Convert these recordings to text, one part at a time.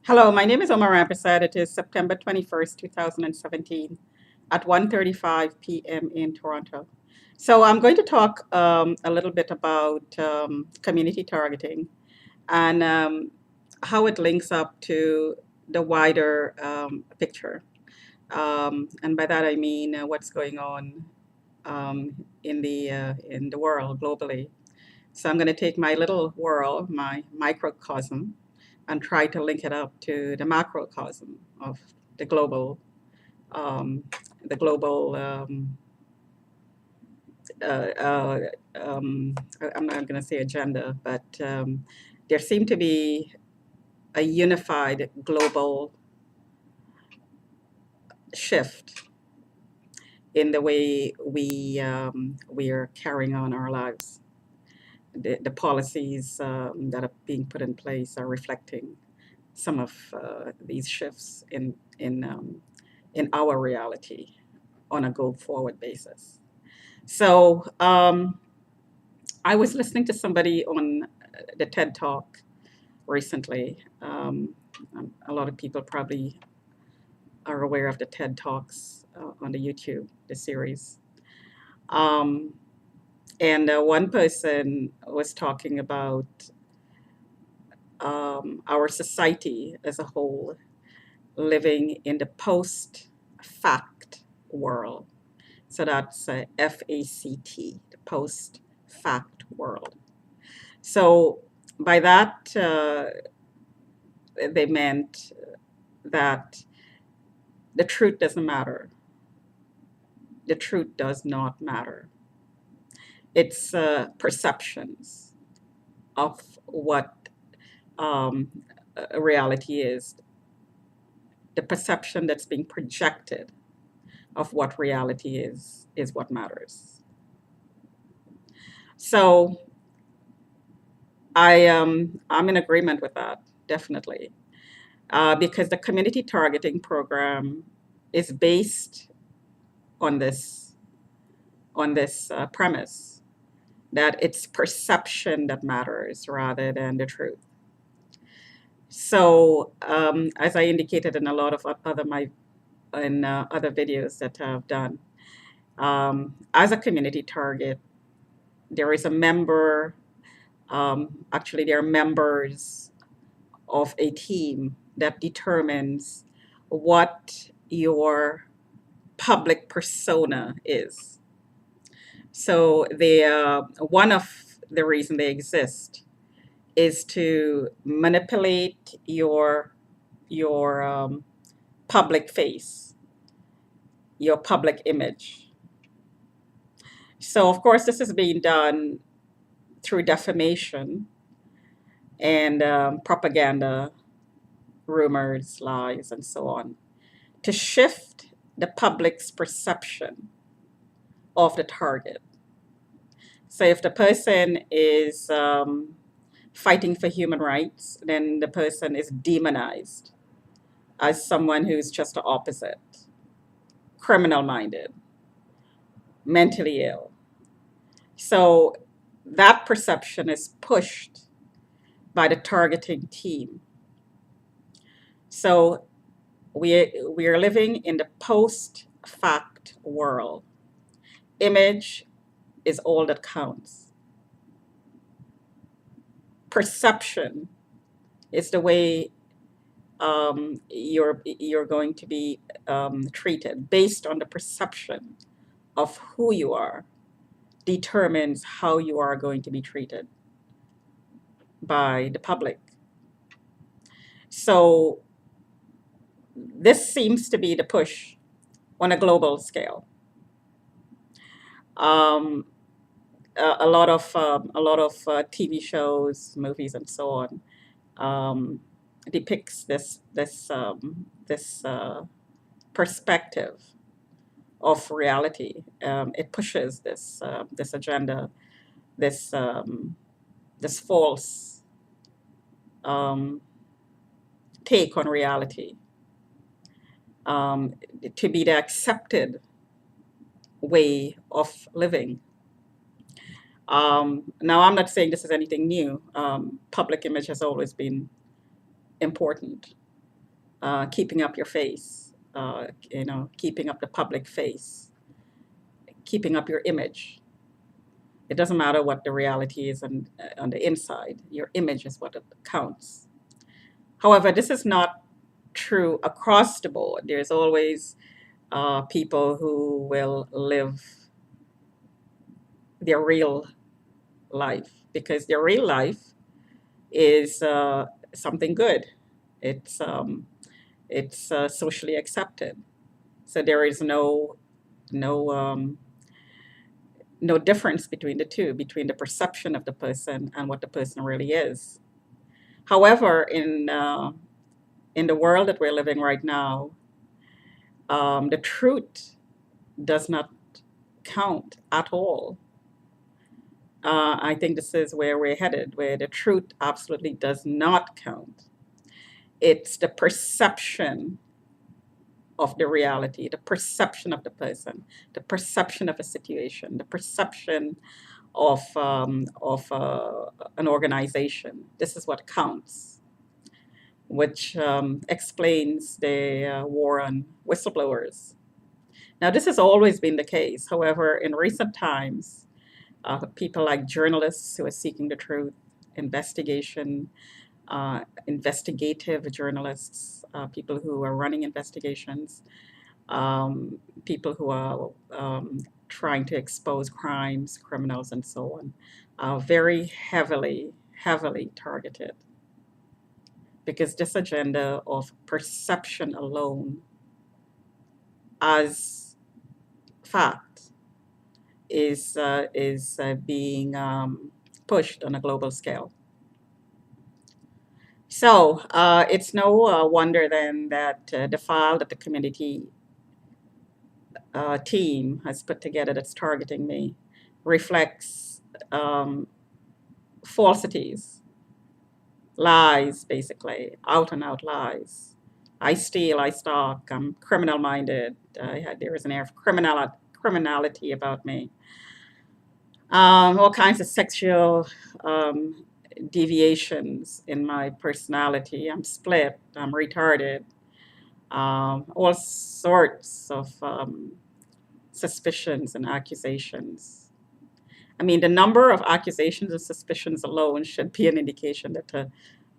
Hello, my name is Omar Rampersad. It is September 21st, 2017 at 1:35 p.m. in Toronto. So I'm going to talk a little bit about community targeting and how it links up to the wider picture. And by that I mean what's going on in the world globally. So I'm going to take my little world, my microcosm, and try to link it up to the macrocosm of the global, um, the global. Uh, uh, I'm not going to say agenda, but there seem to be a unified global shift in the way we are carrying on our lives. The policies that are being put in place are reflecting some of these shifts in our reality on a go forward basis. So I was listening to somebody on the TED Talk recently. A lot of people probably are aware of the TED Talks on the YouTube, the series. Um, and one person was talking about our society as a whole living in the post fact world. So that's FACT, the post fact world. So by that, they meant that the truth doesn't matter. The truth does not matter. It's perceptions of what um, a reality is, the perception that's being projected of what reality is what matters. So I'm in agreement with that, definitely, because the community targeting program is based on this premise that it's perception that matters rather than the truth. So, as I indicated in a lot of other videos that I've done, as a community target, there is a member. Actually, there are members of a team that determines what your public persona is. So one of the reason they exist is to manipulate your public face, your public image. So of course, this is being done through defamation and propaganda, rumors, lies, and so on, to shift the public's perception of the target. So if the person is fighting for human rights, then the person is demonized as someone who's just the opposite, criminal minded, mentally ill. So that perception is pushed by the targeting team. So we are living in the post fact world. Image is all that counts. Perception is the way you're going to be treated based on the perception of who you are determines how you are going to be treated by the public. So this seems to be the push on a global scale. Um, a lot of TV shows, movies, and so on depicts this perspective of reality. It pushes this agenda, this this false um, take on reality um, to be the accepted way of living. Now, I'm not saying this is anything new. Public image has always been important. keeping up your face, keeping up the public face, keeping up your image. It doesn't matter what the reality is on the inside. Your image is what counts. However, this is not true across the board. There's always people who will live their real life because their real life is something good. It's um, it's socially accepted. So there is no no difference between the two, between the perception of the person and what the person really is. However, in the world that we're living right now, the truth does not count at all. I think this is where we're headed, where the truth absolutely does not count. It's the perception of the reality, the perception of the person, the perception of a situation, the perception of an organization. This is what counts, which explains the war on whistleblowers. Now, this has always been the case. However, in recent times, people like journalists who are seeking the truth, investigation, investigative journalists, people who are running investigations, people who are trying to expose crimes, criminals, and so on, are very heavily targeted because this agenda of perception alone as fact is being pushed on a global scale. So it's no wonder then that the file that the community team has put together that's targeting me reflects um, falsities, lies, basically, out and out lies. I steal, I stalk, I'm criminal minded. There is an air of criminality about me. All kinds of sexual um, deviations in my personality. I'm split, I'm retarded, all sorts of suspicions and accusations. I mean, the number of accusations and suspicions alone should be an indication that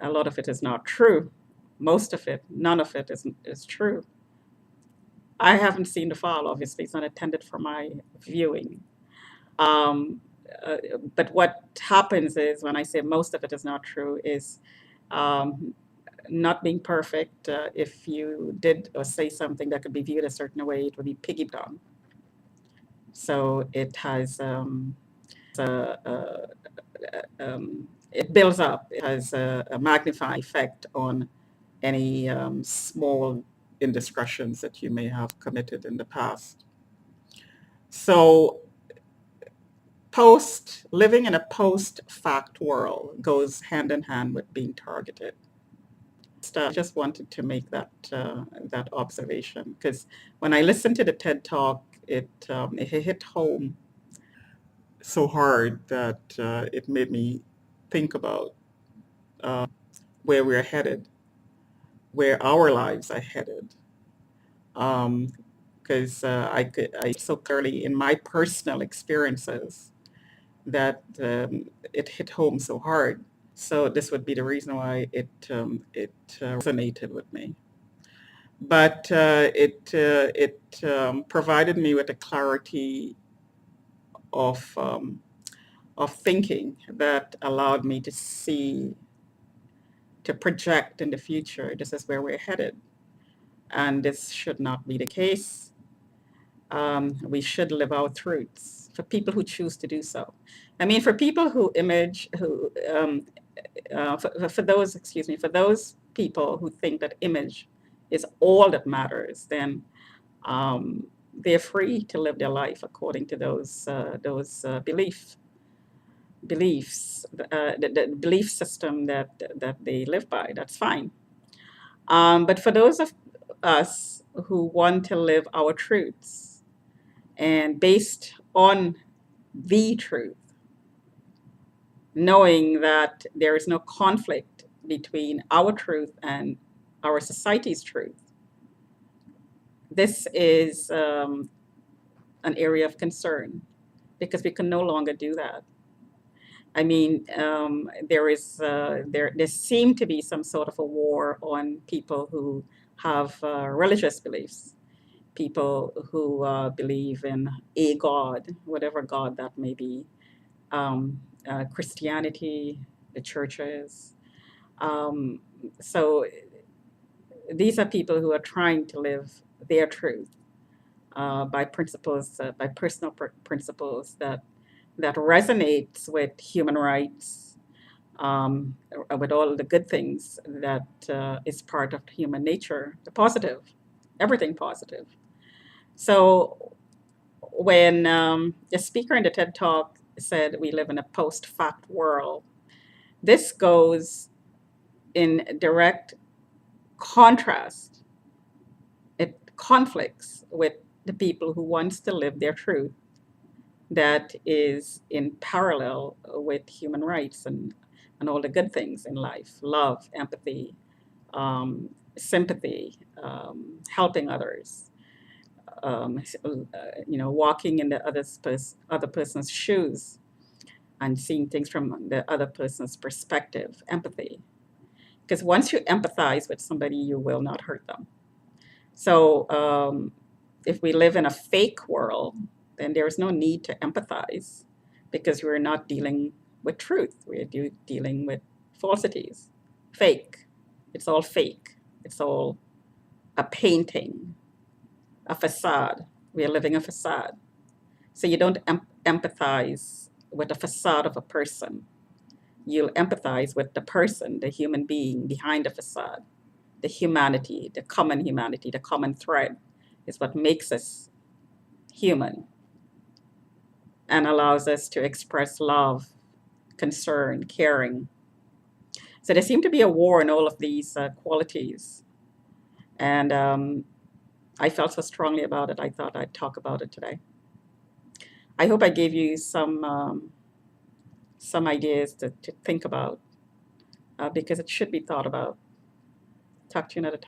a lot of it is not true. Most of it, none of it is true. I haven't seen the file, obviously, it's not intended for my viewing. Um, but what happens is when I say most of it is not true, is um, not being perfect. If you did or say something that could be viewed a certain way, it would be piggied on. So it has it builds up. It has a magnifying effect on any small indiscretions that you may have committed in the past. So post living in a post fact world goes hand in hand with being targeted. I just wanted to make that observation because when I listened to the TED talk, it hit home so hard that it made me think about where we're headed, where our lives are headed. Because I so clearly in my personal experiences that it hit home so hard. So this would be the reason why it resonated with me. But it provided me with a clarity of of thinking that allowed me to see, to project in the future. This is where we're headed, and this should not be the case. We should live our truths for people who choose to do so. I mean, for people who image, who for those, excuse me, for those people who think that image is all that matters, then they're free to live their life according to those beliefs, the belief system that they live by. That's fine. But for those of us who want to live our truths and based on the truth, knowing that there is no conflict between our truth and our society's truth, this is an area of concern because we can no longer do that. I mean, there seem to be some sort of a war on people who have religious beliefs, people who believe in a God, whatever God that may be, Christianity, the churches. Um, so these are people who are trying to live their truth by principles, by personal principles that resonates with human rights, with all the good things that is part of human nature, the positive, everything positive. So when the speaker in the TED Talk said we live in a post-fact world, this goes in direct contrast. It conflicts with the people who wants to live their truth that is in parallel with human rights and all the good things in life, love, empathy, sympathy, helping others, walking in the other person's shoes and seeing things from the other person's perspective, empathy. Because once you empathize with somebody, you will not hurt them. So if we live in a fake world, then there is no need to empathize because we're not dealing with truth. We're dealing with falsities, fake. It's all fake. It's all a painting, a facade. We are living a facade. So you don't empathize with the facade of a person. You'll empathize with the person, the human being behind the facade, the humanity, the common thread is what makes us human and allows us to express love, concern, caring. So there seemed to be a war in all of these qualities. And I felt so strongly about it, I thought I'd talk about it today. I hope I gave you some ideas to think about because it should be thought about. Talk to you another time.